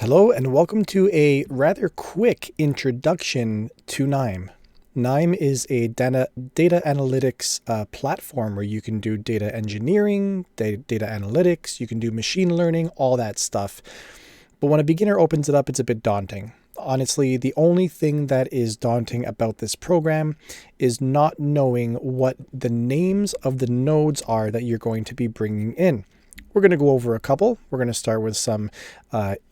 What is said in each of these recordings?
Hello and welcome to a rather quick introduction to KNIME. KNIME is a data analytics platform where you can do data engineering, data analytics, you can do machine learning, all that stuff. But when a beginner opens it up, it's a bit daunting. Honestly, the only thing that is daunting about this program is not knowing what the names of the nodes are that you're going to be bringing in. We're going to go over a couple. We're going to start with some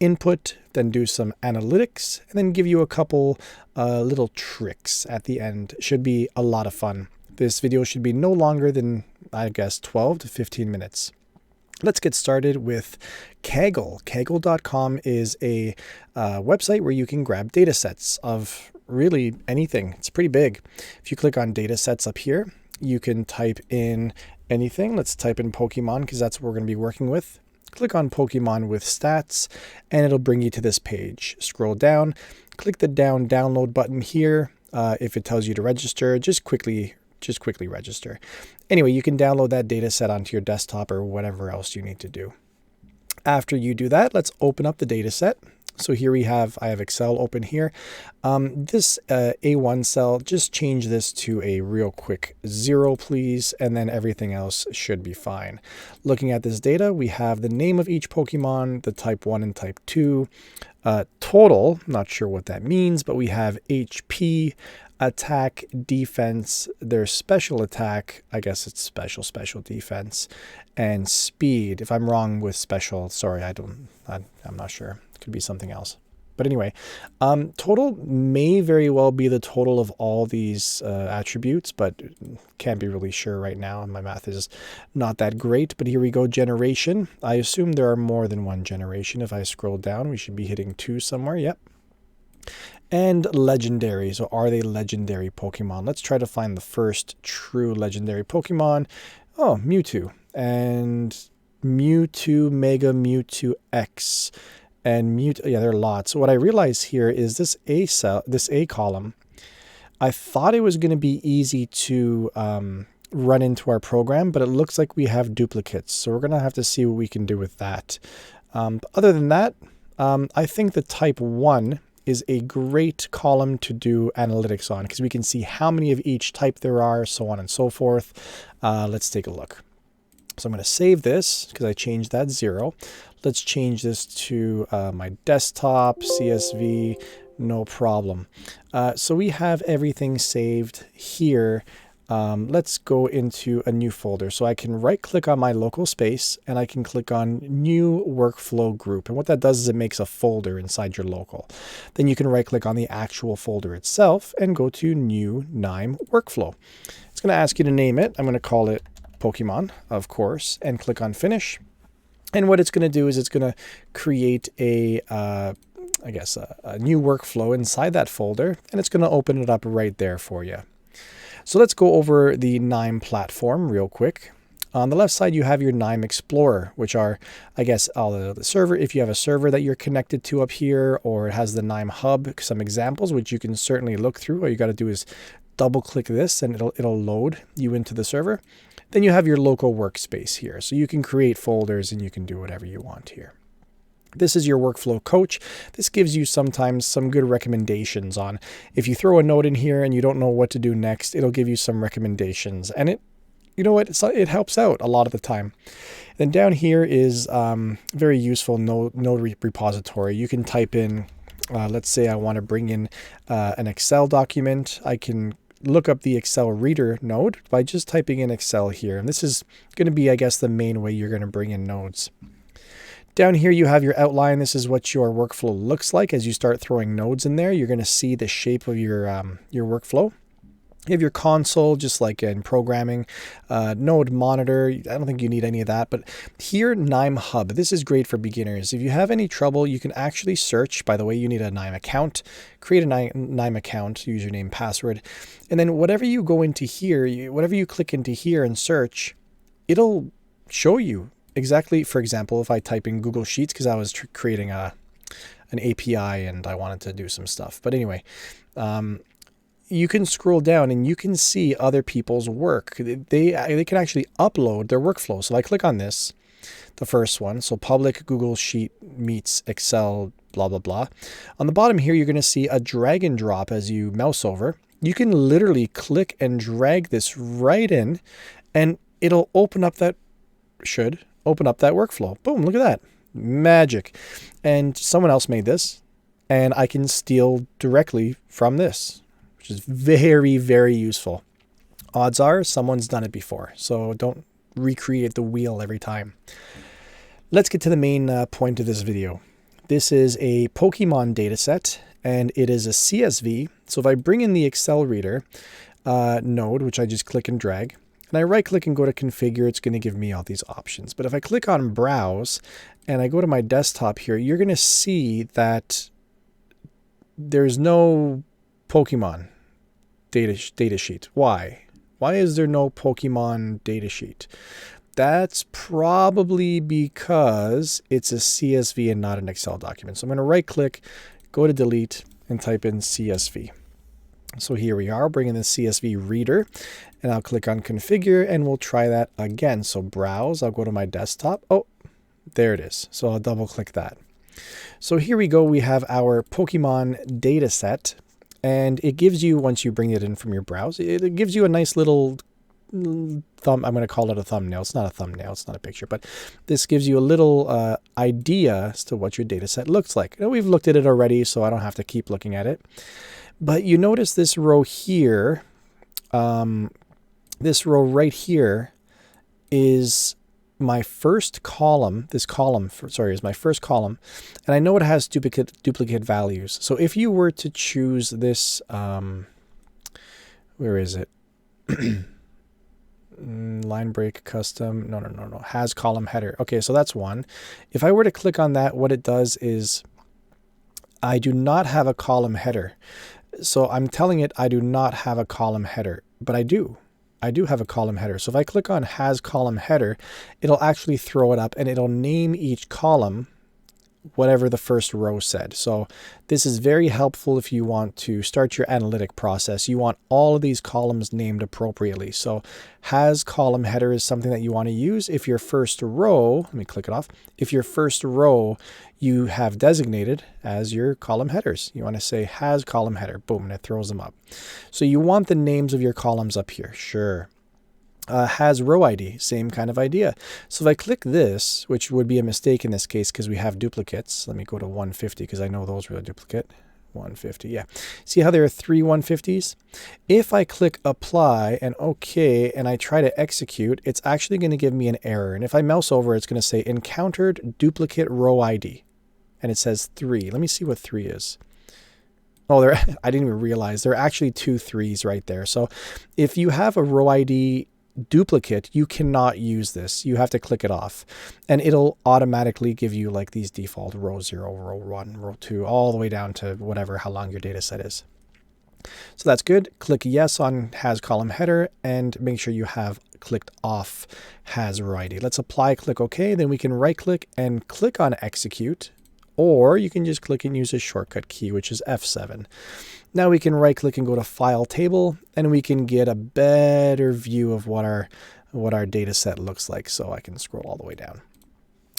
input, then do some analytics, and then give you a couple little tricks at the end. Should be a lot of fun. This video should be no longer than, I guess, 12 to 15 minutes. Let's get started with Kaggle. Kaggle.com is a website where you can grab data sets of really anything. It's pretty big. If you click on data sets up here, you can type in anything. Let's type in Pokemon because that's what we're going to be working with. Click on Pokemon with stats and it'll bring you to this page. Scroll down, click the download button here. If it tells you to register, just quickly register. Anyway, you can download that data set onto your desktop or whatever else you need to do. After you do that, let's open up the data set. So here I have Excel open here. This A1 cell, just change this to a real quick 0, please, and then everything else should be fine. Looking at this data, we have the name of each Pokemon, the type 1 and type 2, total, not sure what that means, but we have HP, attack, defense, their special attack, I guess it's special defense, and speed. If I'm wrong with special, sorry, I'm not sure. It could be something else. But anyway, total may very well be the total of all these attributes, but can't be really sure right now. My math is not that great, but here we go. Generation. I assume there are more than one generation. If I scroll down, we should be hitting 2 somewhere. Yep. And legendary. So are they legendary Pokemon? Let's try to find the first true legendary Pokemon. Oh, Mewtwo. And Mewtwo, Mega Mewtwo X. And Mewtwo, yeah, there are lots. So what I realize here is this A cell, this A column, I thought it was going to be easy to run into our program, but it looks like we have duplicates. So we're going to have to see what we can do with that. But other than that, I think the type 1 is a great column to do analytics on because we can see how many of each type there are, so on and so forth. Let's take a look. So I'm going to save this because I changed that 0. Let's change this to my desktop, CSV, no problem. So we have everything saved here. Let's go into a new folder. So I can right click on my local space and I can click on new workflow group. And what that does is it makes a folder inside your local. Then you can right click on the actual folder itself and go to new KNIME workflow. It's going to ask you to name it. I'm going to call it Pokemon, of course, and click on finish. And what it's going to do is it's going to create a new workflow inside that folder, and it's going to open it up right there for you. So let's go over the KNIME platform real quick. On the left side, you have your KNIME Explorer, which are, I guess, all the server. If you have a server that you're connected to up here, or it has the KNIME Hub, some examples, which you can certainly look through. All you got to do is double click this and it'll load you into the server. Then you have your local workspace here. So you can create folders and you can do whatever you want here. This is your workflow coach. This gives you sometimes some good recommendations on if you throw a note in here and you don't know what to do next, it'll give you some recommendations. And it helps out a lot of the time. Then down here is very useful node repository. You can type in, let's say I want to bring in an Excel document. I can look up the Excel reader node by just typing in Excel here. And this is going to be, I guess, the main way you're going to bring in nodes. Down here, you have your outline. This is what your workflow looks like as you start throwing nodes in there. You're going to see the shape of your workflow. You have your console, just like in programming, node monitor. I don't think you need any of that, but here, KNIME Hub. This is great for beginners. If you have any trouble, you can actually search. By the way, you need a KNIME account. Create a KNIME account, username, password, and then whatever you go into here, whatever you click into here and search, it'll show you exactly. For example, if I type in Google Sheets, because I was creating an API and I wanted to do some stuff. But anyway, you can scroll down and you can see other people's work. They can actually upload their workflow. So I click on this the first one. So public Google Sheet meets Excel, blah, blah, blah. On the bottom here, you're going to see a drag and drop as you mouse over. You can literally click and drag this right in, and it'll open up that, should open up that workflow. Boom, look at that. Magic. And someone else made this, and I can steal directly from this, which is very, very useful. Odds are someone's done it before, so don't recreate the wheel every time. Let's get to the main point of this video. This is a Pokemon dataset, and it is a CSV. So if I bring in the Excel reader node, which I just click and drag, and I right click and go to configure, it's going to give me all these options. But if I click on browse and I go to my desktop here, you're going to see that there's no Pokemon data sheet. Why? Why is there no Pokemon data sheet? That's probably because it's a CSV and not an Excel document. So I'm going to right click, go to delete, and type in CSV. So here we are, bringing the CSV reader, and I'll click on configure, and we'll try that again. So browse, I'll go to my desktop. Oh, there it is. So I'll double click that. So here we go. We have our Pokemon data set, and it gives you, once you bring it in from your browse, it gives you a nice little I'm going to call it a thumbnail. It's not a thumbnail. It's not a picture, but this gives you a little idea as to what your data set looks like. Now, we've looked at it already, so I don't have to keep looking at it. But you notice this row here, this row right here is my first column. This column, is my first column, and I know it has duplicate values. So if you were to choose this, where is it? Line break custom. No. Has column header. Okay, so that's one. If I were to click on that, what it does is I do not have a column header. So I'm telling it I do not have a column header, but I do. I do have a column header. So if I click on has column header, it'll actually throw it up and it'll name each column whatever the first row said. So this is very helpful if you want to start your analytic process. You want all of these columns named appropriately. So has column header is something that you want to use. If your first row, let me click it off. If your first row you have designated as your column headers, you want to say has column header, boom, and it throws them up. So you want the names of your columns up here, sure. Has row ID, same kind of idea. So if I click this, which would be a mistake in this case because we have duplicates. Let me go to 150 because I know those were a duplicate. 150, yeah. See how there are 3 150s? If I click apply and OK, and I try to execute, it's actually going to give me an error. And if I mouse over, it's going to say encountered duplicate row ID. And it says 3. Let me see what 3 is. Oh, I didn't even realize there are actually 2 3s right there. So if you have a row ID duplicate, you cannot use this. You have to click it off, and it'll automatically give you like these default row 0, row 1, row 2, all the way down to whatever, how long your data set is. So that's good. Click yes on has column header and make sure you have clicked off has row ID. Let's apply, click OK. Then we can right click and click on execute, or you can just click and use a shortcut key, which is F7. Now we can right click and go to file table, and we can get a better view of what our data set looks like. So I can scroll all the way down.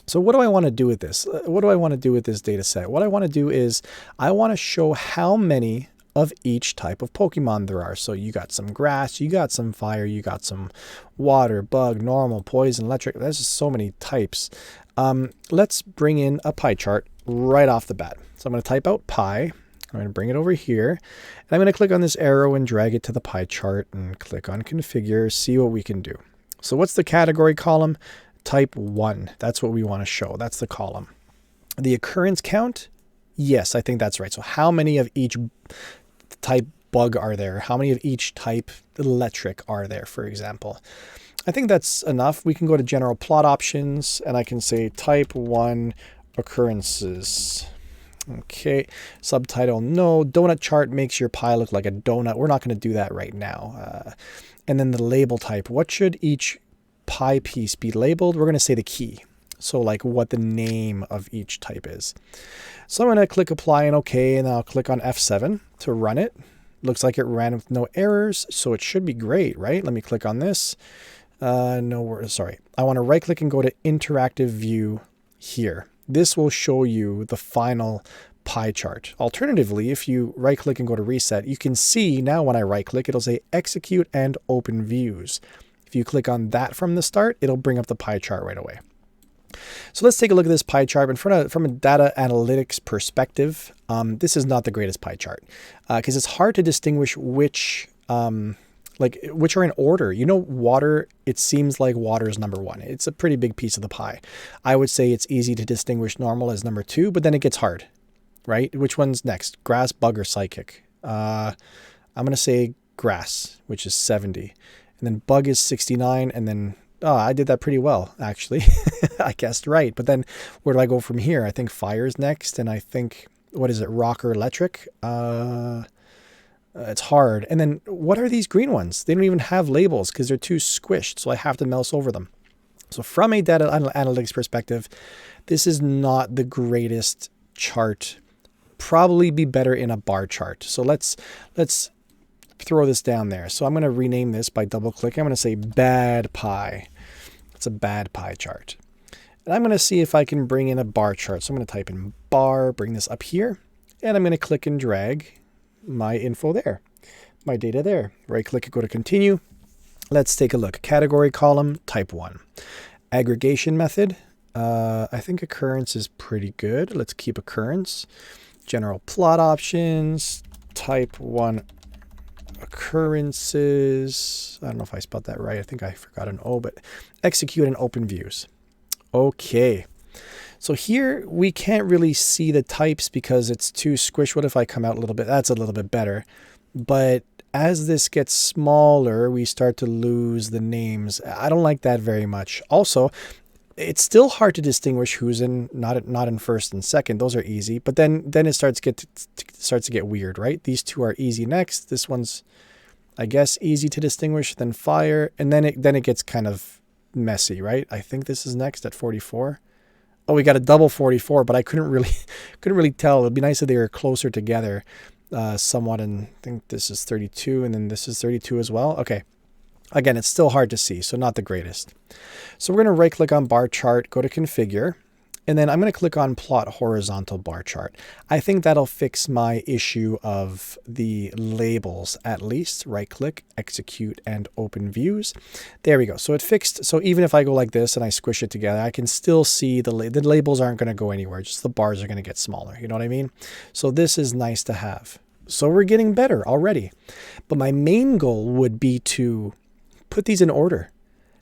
So what do I want to do with this? What do I want to do with this data set? What I want to do is I want to show how many of each type of Pokemon there are. So you got some grass, you got some fire, you got some water, bug, normal, poison, electric. There's just so many types. Let's bring in a pie chart right off the bat. So I'm going to type out pie. I'm going to bring it over here, and I'm going to click on this arrow and drag it to the pie chart and click on configure, see what we can do. So what's the category column? Type 1. That's what we want to show. That's the column. The occurrence count? Yes, I think that's right. So how many of each type bug are there? How many of each type electric are there, for example? I think that's enough. We can go to general plot options, and I can say type 1 occurrences. Okay, subtitle, no. Donut chart makes your pie look like a donut. We're not going to do that right now. And then the label type. What should each pie piece be labeled? We're going to say the key. So like what the name of each type is. So I'm going to click apply and OK, and I'll click on F7 to run it. Looks like it ran with no errors, so it should be great, right? Let me click on this. Sorry. I want to right click and go to interactive view here. This will show you the final pie chart. Alternatively, if you right click and go to reset, you can see now when I right click, it'll say execute and open views. If you click on that from the start, it'll bring up the pie chart right away. So let's take a look at this pie chart. From a data analytics perspective, this is not the greatest pie chart because it's hard to distinguish which are in order. You know, water, it seems like water is number one. It's a pretty big piece of the pie. I would say it's easy to distinguish normal as number two, but then it gets hard, right? Which one's next? Grass, bug, or psychic? I'm going to say grass, which is 70. And then bug is 69. And then, I did that pretty well, actually. I guessed right. But then where do I go from here? I think fire's next. And I think, what is it? Rock or electric? It's hard. And then what are these green ones? They don't even have labels because they're too squished. So I have to mouse over them. So from a data analytics perspective, this is not the greatest chart. Probably be better in a bar chart. So let's throw this down there. So I'm going to rename this by double clicking. I'm going to say bad pie. It's a bad pie chart. And I'm going to see if I can bring in a bar chart. So I'm going to type in bar, bring this up here, and I'm going to click and drag my info there, my data there. Right click and go to continue. Let's take a look. Category column, type 1. Aggregation method. I think occurrence is pretty good. Let's keep occurrence. General plot options, type 1 occurrences. I don't know if I spelled that right. I think I forgot an O, but execute and open views. Okay. So here we can't really see the types because it's too squished. What if I come out a little bit? That's a little bit better. But as this gets smaller, we start to lose the names. I don't like that very much. Also, it's still hard to distinguish who's in not in first and second. Those are easy, but then it starts to get weird, right? These two are easy next. This one's, I guess, easy to distinguish. Then fire, and then it gets kind of messy, right? I think this is next at 44. Oh, we got a double 44, but I couldn't really tell. It'd be nice if they were closer together, somewhat. And I think this is 32, and then this is 32 as well. Okay. Again, it's still hard to see, so not the greatest. So we're going to right click on bar chart, go to configure, and then I'm going to click on plot horizontal bar chart. I think that'll fix my issue of the labels at least. Right click, execute, and open views. There we go. So it fixed. So even if I go like this and I squish it together, I can still see the labels aren't going to go anywhere. Just the bars are going to get smaller. You know what I mean? So this is nice to have. So we're getting better already. But my main goal would be to put these in order.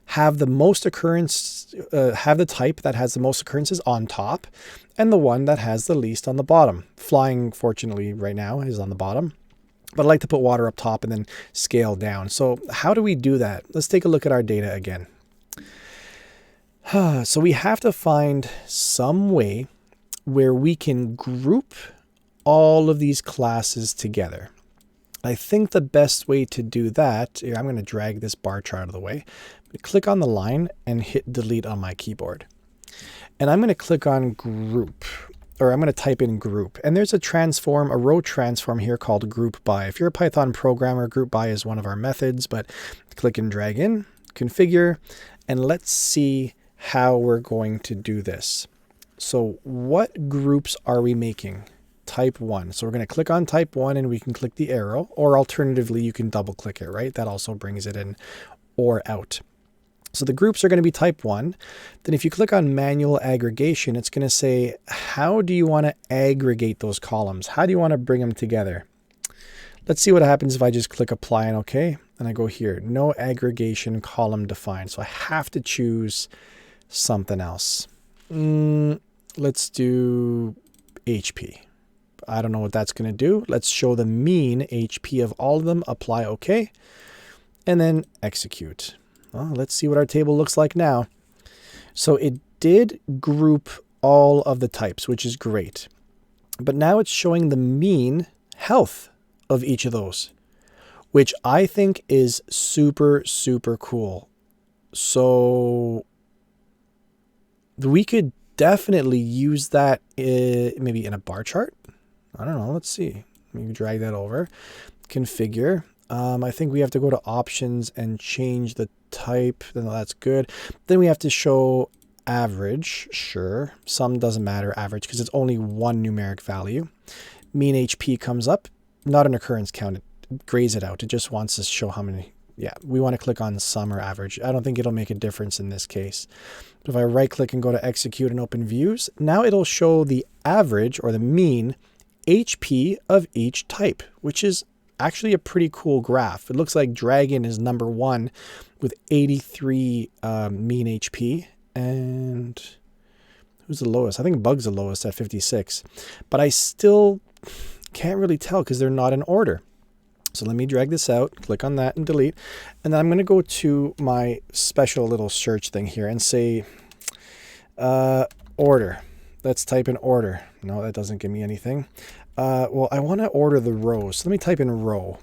Have the most occurrence, have the type that has the most occurrences on top and the one that has the least on the bottom. Flying, fortunately, right now is on the bottom, but I like to put water up top and then scale down. So how do we do that? Let's take a look at our data again. So we have to find some way where we can group all of these classes together. I think the best way to do that, I'm going to drag this bar chart out of the way. Click on the line and hit delete on my keyboard. And I'm going to click on group, or I'm going to type in group. And there's a row transform here called group by. If you're a Python programmer, group by is one of our methods, but click and drag in, configure, and let's see how we're going to do this. So what groups are we making? Type 1. So we're going to click on type 1 and we can click the arrow, or alternatively, you can double click it, right? That also brings it in or out. So the groups are going to be type 1. Then if you click on manual aggregation, it's going to say, how do you want to aggregate those columns? How do you want to bring them together? Let's see what happens if I just click apply and OK. And I go here, no aggregation column defined. So I have to choose something else. Let's do HP. I don't know what that's going to do. Let's show the mean HP of all of them. Apply OK. And then execute. Well, let's see what our table looks like now. So it did group all of the types, which is great. But now it's showing the mean health of each of those, which I think is super, super cool. So we could definitely use that maybe in a bar chart. I don't know. Let's see. Maybe drag that over. Configure. I think we have to go to options and change the type. Then that's good. Then we have to show average. Sure. Sum doesn't matter, average, because it's only one numeric value. Mean HP comes up, not an occurrence count. It grays it out. It just wants to show how many. Yeah, we want to click on sum or average. I don't think it'll make a difference in this case. But if I right click and go to execute and open views, now it'll show the average or the mean HP of each type, which is actually a pretty cool graph. It looks like Dragon is number 1 with 83 mean HP. And who's the lowest? I think Bug's the lowest at 56. But I still can't really tell because they're not in order. So let me drag this out, click on that and delete. And then I'm going to go to my special little search thing here and say order. Let's type in order. No, that doesn't give me anything. Well, I want to order the rows. So let me type in row.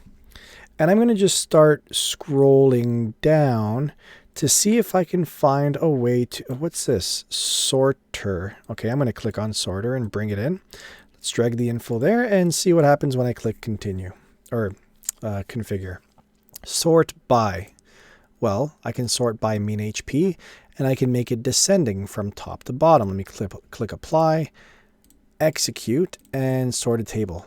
And I'm going to just start scrolling down to see if I can find a way to, what's this? Sorter. Okay, I'm going to click on sorter and bring it in. Let's drag the info there and see what happens when I click continue or configure. Sort by. Well, I can sort by mean HP and I can make it descending from top to bottom. Let me click apply, execute, and sort a table.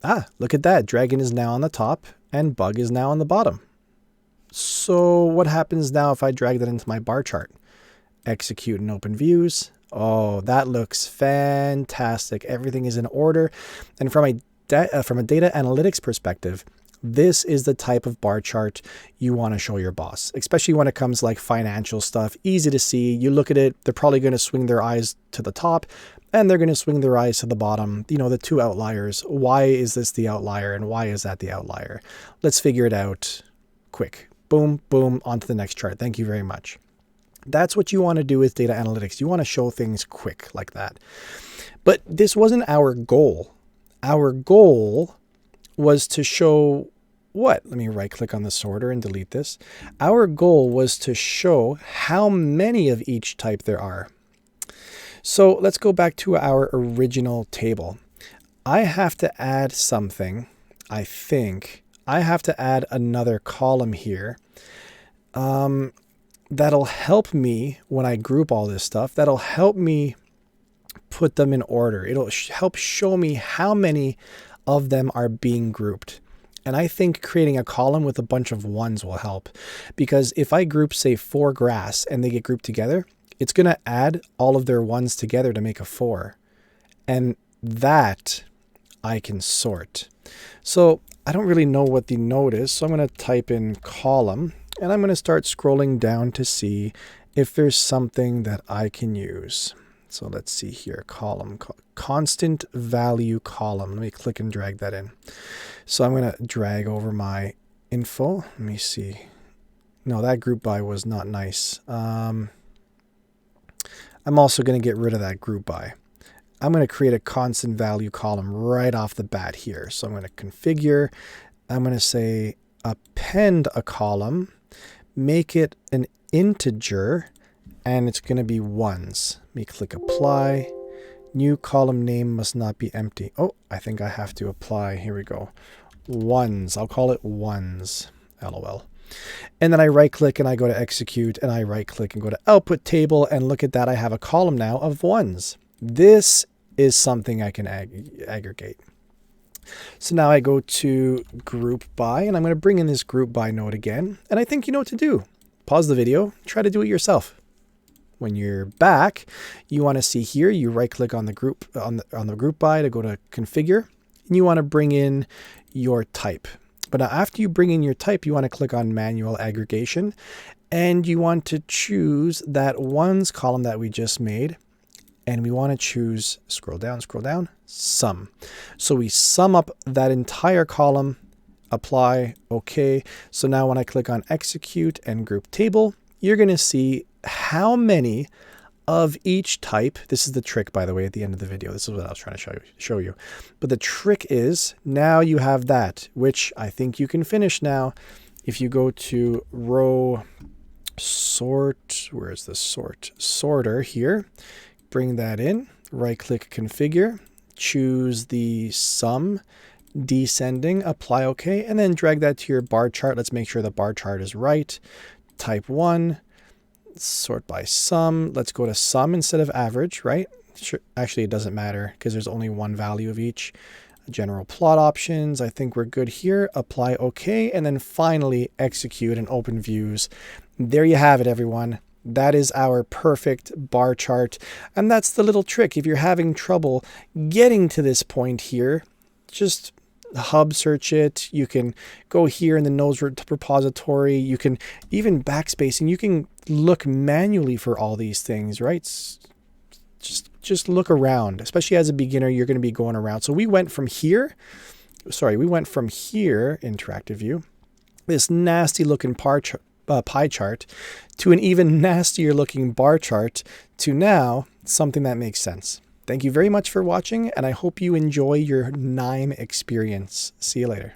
Ah, look at that. Dragon is now on the top and Bug is now on the bottom. So what happens now if I drag that into my bar chart? Execute and open views. Oh, that looks fantastic. Everything is in order. And from a data analytics perspective, this is the type of bar chart you want to show your boss, especially when it comes like financial stuff. Easy to see. You look at it, they're probably going to swing their eyes to the top and they're going to swing their eyes to the bottom. You know, the two outliers. Why is this the outlier and why is that the outlier? Let's figure it out quick. Boom, boom, on to the next chart. Thank you very much. That's what you want to do with data analytics. You want to show things quick like that. But this wasn't our goal. Our goal was to show what? Let me right click on the sorter and delete this. Our goal was to show how many of each type there are. So let's go back to our original table. I have to add something. I think I have to add another column here. That'll help me when I group all this stuff. That'll help me put them in order. It'll help show me how many of them are being grouped. And I think creating a column with a bunch of ones will help, because if I group, say, 4 grass and they get grouped together, it's going to add all of their ones together to make a 4. And that I can sort. So I don't really know what the node is. So I'm going to type in column and I'm going to start scrolling down to see if there's something that I can use. So let's see here, column, constant value column. Let me click and drag that in. So I'm going to drag over my info. Let me see. No, that group by was not nice. I'm also going to get rid of that group by. I'm going to create a constant value column right off the bat here. So I'm going to configure. I'm going to say append a column, make it an integer, and it's going to be ones. Let me click apply. New column name must not be empty. Oh, I think I have to apply. Here we go. Ones. I'll call it ones. LOL. And then I right click and I go to execute and I right click and go to output table, and look at that. I have a column now of ones. This is something I can aggregate. So now I go to group by, and I'm going to bring in this group by node again. And I think you know what to do. Pause the video, try to do it yourself. When you're back, you want to see here, you right click on the group on the group by to go to configure, and you want to bring in your type. But now after you bring in your type, you want to click on manual aggregation, and you want to choose that ones column that we just made. And we want to choose, scroll down, sum. So we sum up that entire column, apply, okay. So now when I click on execute and group table, you're going to see how many of each type. This is the trick, by the way, at the end of the video. This is what I was trying to show you. But the trick is now you have that, which I think you can finish now. If you go to row sort, where is the sort? Sorter here. Bring that in, right click configure, choose the sum, descending, apply OK, and then drag that to your bar chart. Let's make sure the bar chart is right. Type 1, sort by sum. Let's go to sum instead of average, right? Sure. Actually, it doesn't matter because there's only one value of each. General plot options, I think we're good here. Apply OK, and then finally execute and open views. There you have it, everyone. That is our perfect bar chart. And that's the little trick. If you're having trouble getting to this point here, just hub search it. You can go here in the nodes repository. You can even backspace, and you can look manually for all these things, right? Just look around. Especially as a beginner, you're going to be going around. So we went from here, interactive view, this nasty looking pie chart, to an even nastier looking bar chart, to now something that makes sense. Thank you very much for watching, and I hope you enjoy your KNIME experience. See you later.